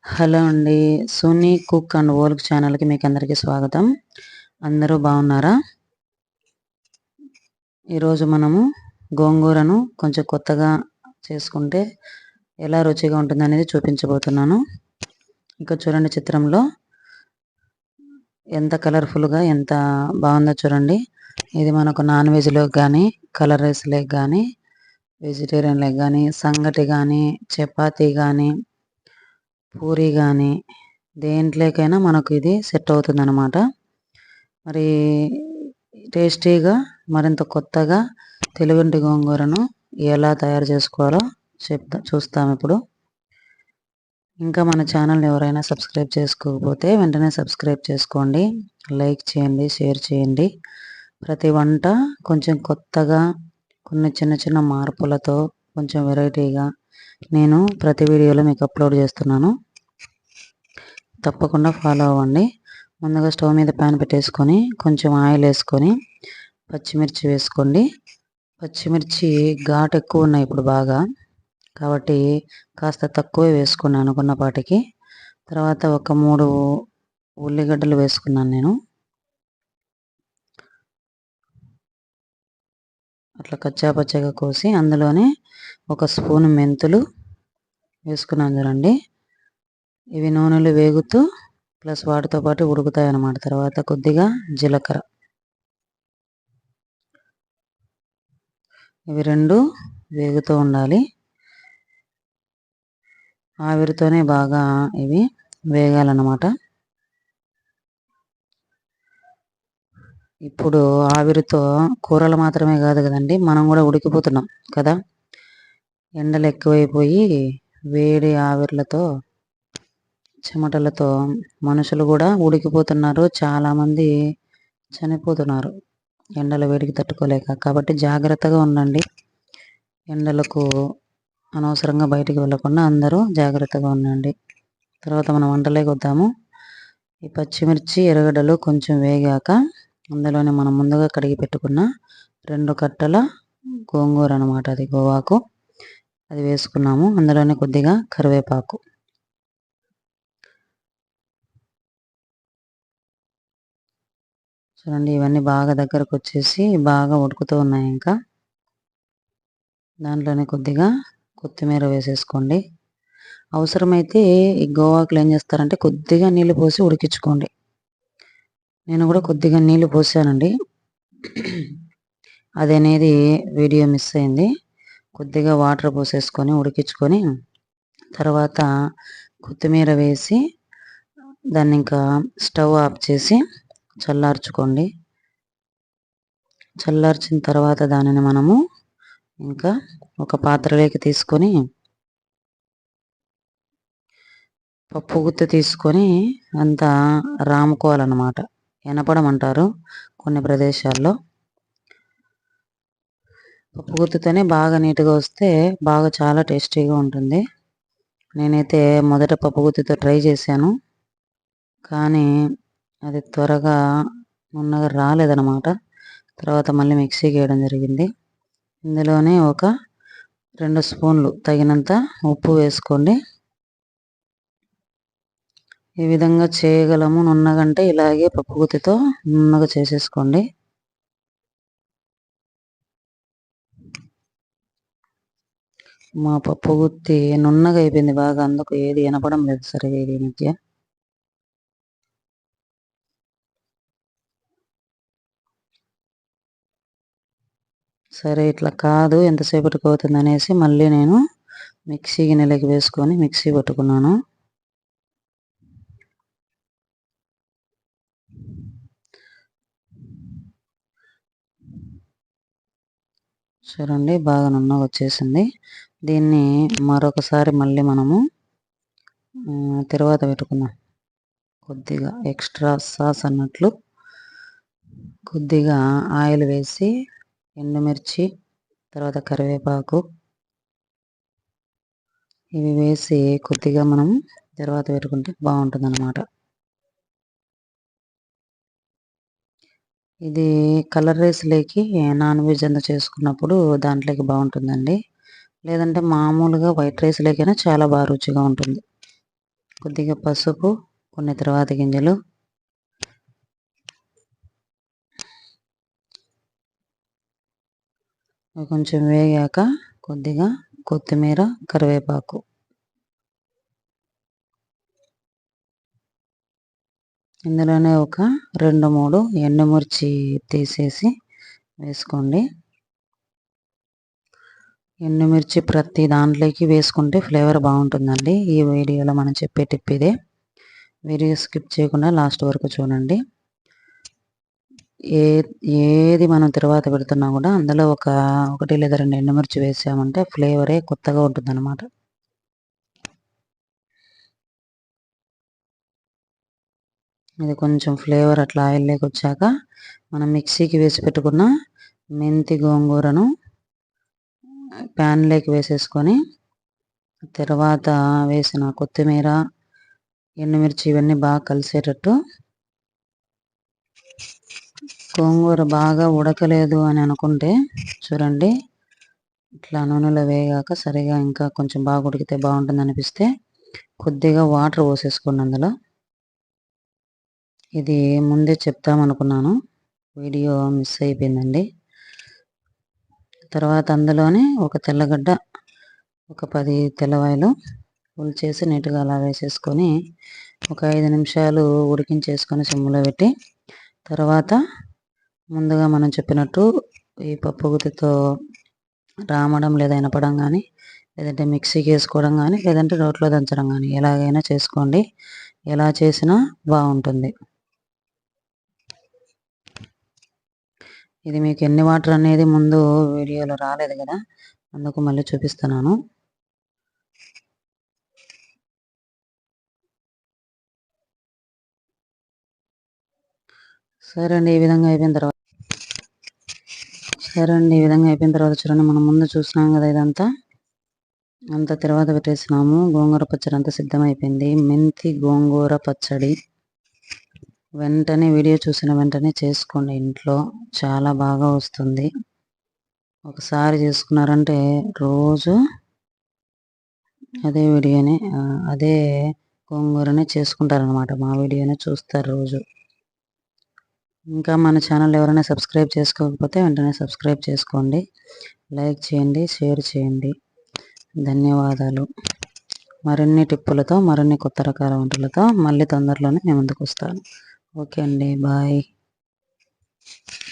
Hello అండి. Sony cook and world ఛానల్‌కి మీకు అందరికీ స్వాగతం. అందరూ బాగున్నారా? ఈరోజు మనము గోంగూరను కొంచెం కొత్తగా చేసుకుంటే ఎలా రుచిగా ఉంటుందనేది చూపించబోతున్నాను. ఇంకా చూడండి, చిత్రంలో ఎంత కలర్ఫుల్‌గా ఎంత బాగుందో చూడండి. ఇది మనకు నాన్ వెజ్‌లోకి కానీ, కలర్ రైస్‌లోకి కానీ, వెజిటేరియన్‌లోకి కానీ, సంగటి కానీ, చపాతీ కానీ, పూరి కానీ, దేంట్లోకైనా మనకు ఇది సెట్ అవుతుందన్నమాట. మరి టేస్టీగా మరింత కొత్తగా తెలుగింటి గోంగూరను ఎలా తయారు చేసుకోవాలో చూస్తాం ఇప్పుడు. ఇంకా మన ఛానల్ని ఎవరైనా సబ్స్క్రైబ్ చేసుకోకపోతే వెంటనే సబ్స్క్రైబ్ చేసుకోండి, లైక్ చేయండి, షేర్ చేయండి. ప్రతి వంట కొంచెం కొత్తగా, కొన్ని చిన్న చిన్న మార్పులతో, కొంచెం వెరైటీగా నేను ప్రతి వీడియోలో మీకు అప్లోడ్ చేస్తున్నాను. తప్పకుండా ఫాలో అవ్వండి. ముందుగా స్టవ్ మీద ప్యాన్ పెట్టేసుకొని కొంచెం ఆయిల్ వేసుకొని పచ్చిమిర్చి వేసుకోండి. పచ్చిమిర్చి ఘాటు ఎక్కువ ఉన్నాయి ఇప్పుడు బాగా, కాబట్టి కాస్త తక్కువే వేసుకోండి అనుకున్నపాటికి. తర్వాత ఒక 3 ఉల్లిగడ్డలు వేసుకున్నాను నేను. అట్లా కచ్చాపచ్చగా కోసి అందులోనే ఒక స్పూన్ మెంతులు వేసుకున్నాను చూడండి. ఇవి నూనెలు వేగుతూ ప్లస్ వాటితో పాటు ఉడుకుతాయి అన్నమాట. తర్వాత కొద్దిగా జీలకర్ర, ఇవి రెండు వేగుతూ ఉండాలి. ఆవిరితోనే బాగా ఇవి వేగాలన్నమాట. ఇప్పుడు ఆవిరితో కూరలు మాత్రమే కాదు కదండి, మనం కూడా ఉడికిపోతున్నాం కదా. ఎండలు ఎక్కువైపోయి వేడి ఆవిర్లతో, చెమటలతో మనుషులు కూడా ఉడికిపోతున్నారు. చాలామంది చనిపోతున్నారు ఎండల వేడికి తట్టుకోలేక. కాబట్టి జాగ్రత్తగా ఉండండి. ఎండలకు అనవసరంగా బయటికి వెళ్ళకుండా అందరూ జాగ్రత్తగా ఉండండి. తర్వాత మనం వంటలోకి వద్దాము. ఈ పచ్చిమిర్చి, ఎర్రగడ్డలు కొంచెం వేగాక అందులోనే మనం ముందుగా కడిగి పెట్టుకున్న 2 కట్టల గోంగూర అనమాట, అది గోవాకు, అది వేసుకున్నాము. అందులోనే కొద్దిగా కరివేపాకు. చూడండి, ఇవన్నీ బాగా దగ్గరకు వచ్చేసి బాగా ఉడుకుతూ ఉన్నాయి. ఇంకా దాంట్లోనే కొద్దిగా కొత్తిమీర వేసేసుకోండి. అవసరమైతే ఈ గోవాకులు ఏం చేస్తారంటే కొద్దిగా నీళ్ళు పోసి ఉడికించుకోండి. నేను కూడా కొద్దిగా నీళ్ళు పోసానండి, అదనేది వీడియో మిస్ అయింది. కొద్దిగా వాటర్ పోసేసుకొని ఉడికించుకొని తర్వాత కొత్తిమీర వేసి దాన్ని ఇంకా స్టవ్ ఆఫ్ చేసి చల్లార్చుకోండి. చల్లార్చిన తర్వాత దానిని మనము ఇంకా ఒక పాత్రలోకి తీసుకొని పప్పు గుత్తి తీసుకొని అంతా రాముకోవాలన్నమాట. ఎనపడమంటారు కొన్ని ప్రదేశాల్లో. పప్పు గుత్తితోనే బాగా నీట్గా వస్తే బాగా చాలా టేస్టీగా ఉంటుంది. నేనైతే మొదట పప్పు గుత్తితో ట్రై చేశాను, కానీ అది త్వరగా నున్నగా రాలేదన్నమాట. తర్వాత మళ్ళీ మిక్సీకి వేయడం జరిగింది. ఇందులోనే ఒక 2 స్పూన్లు తగినంత ఉప్పు వేసుకోండి. ఈ విధంగా చేయగలము నున్నగంటే ఇలాగే పప్పు గుత్తితో నున్నగా చేసేసుకోండి. మా పప్పు గుత్తి నున్నగా అయిపోయింది బాగా, అందుకు ఏది వినపడం లేదు సరిగా ఇది మధ్య. సరే, ఇట్లా కాదు ఎంతసేపటికి అవుతుంది అనేసి మళ్ళీ నేను మిక్సీ గిన్నెలోకి వేసుకొని మిక్సీ పట్టుకున్నాను. చూడండి, బాగా నున్నగా వచ్చేసింది. దీన్ని మరొకసారి మళ్ళీ మనము తర్వాత పెట్టుకుందాం. కొద్దిగా ఎక్స్ట్రా సాస్ అన్నట్లు కొద్దిగా ఆయిల్ వేసి ఎండుమిర్చి, తర్వాత కరివేపాకు ఇవి వేసి కొద్దిగా మనం తర్వాత పెట్టుకుంటే బాగుంటుంది అన్నమాట. ఇది కలర్ రైస్లోకి, నాన్ వెజ్ అంతా చేసుకున్నప్పుడు దాంట్లోకి బాగుంటుందండి. లేదంటే మామూలుగా వైట్ రైస్లోకైనా చాలా బాగా రుచిగా ఉంటుంది. కొద్దిగా పసుపు, కొన్ని తర్వాత గింజలు, కొంచెం వేగాక కొద్దిగా కొత్తిమీర, కరివేపాకు, ఇందులోనే ఒక 2-3 ఎండుమిర్చి తీసేసి వేసుకోండి. ఎండుమిర్చి ప్రతి దాంట్లోకి వేసుకుంటే ఫ్లేవర్ బాగుంటుందండి. ఈ వీడియోలో మనం చెప్పే టిప్ ఇదే. వీడియో స్కిప్ చేయకుండా లాస్ట్ వరకు చూడండి. ఏది మనం తర్వాత పెడుతున్నా కూడా అందులో 1 లేదా 2 ఎండుమిర్చి వేసామంటే ఫ్లేవరే కొత్తగా ఉంటుందన్నమాట. ఇది కొంచెం ఫ్లేవర్ అట్లా ఆయిల్లోకి వచ్చాక మనం మిక్సీకి వేసి పెట్టుకున్న మెంతి గోంగూరను ప్యాన్లోకి వేసేసుకొని తర్వాత వేసిన కొత్తిమీర, ఎండుమిర్చి ఇవన్నీ బాగా కలిసేటట్టు, గోంగూర బాగా ఉడకలేదు అని అనుకుంటే చూడండి, ఇట్లా నూనెలో వేగాక సరిగా ఇంకా కొంచెం బాగా ఉడికితే బాగుంటుంది అనిపిస్తే కొద్దిగా వాటర్ పోసేసుకోండి అందులో. ఇది ముందే చెప్తామనుకున్నాను, వీడియో మిస్ అయిపోయిందండి. తర్వాత అందులోనే ఒక తెల్లగడ్డ, ఒక 10 తెల్లవాయలు ఉల్చేసి నీట్గా అలా వేసేసుకొని ఒక 5 నిమిషాలు ఉడికించేసుకొని సిమ్లో పెట్టి, తర్వాత ముందుగా మనం చెప్పినట్టు ఈ పప్పు గుత్తితో రామడం లేదా ఎనపడం కానీ, లేదంటే మిక్సీకి వేసుకోవడం కానీ, లేదంటే రోట్లో దంచడం కానీ ఎలాగైనా చేసుకోండి. ఎలా చేసినా బాగుంటుంది. ఇది మీకు ఎన్ని వాటర్ అనేది ముందు వీడియోలో రాలేదు కదా, అందుకు మళ్ళీ చూపిస్తున్నాను. సరే అండి, ఈ విధంగా అయిపోయిన తర్వాత చూడండి, మనం ముందు చూసినాం కదా, ఇదంతా తర్వాత పెట్టేసినాము. గోంగూర పచ్చడి అంతా సిద్ధమైపోయింది. మెంతి గోంగూర పచ్చడి వెంటనే వీడియో చూసిన వెంటనే చేసుకోండి. ఇంట్లో చాలా బాగా వస్తుంది. ఒకసారి చేసుకున్నారంటే రోజు అదే వీడియోని అదే గోంగూరనే చేసుకుంటారనమాట. మా వీడియోనే చూస్తారు రోజు. ఇంకా మన ఛానల్ ఎవరైనా సబ్స్క్రైబ్ చేసుకోకపోతే వెంటనే సబ్స్క్రైబ్ చేసుకోండి, లైక్ చేయండి, షేర్ చేయండి. ధన్యవాదాలు. మరిన్ని టిప్పులతో, మరిన్ని కొత్త రకాల వంటలతో మళ్ళీ తొందరలోనే నేను ముందుకు వస్తాను. ఓకే అండి, బాయ్.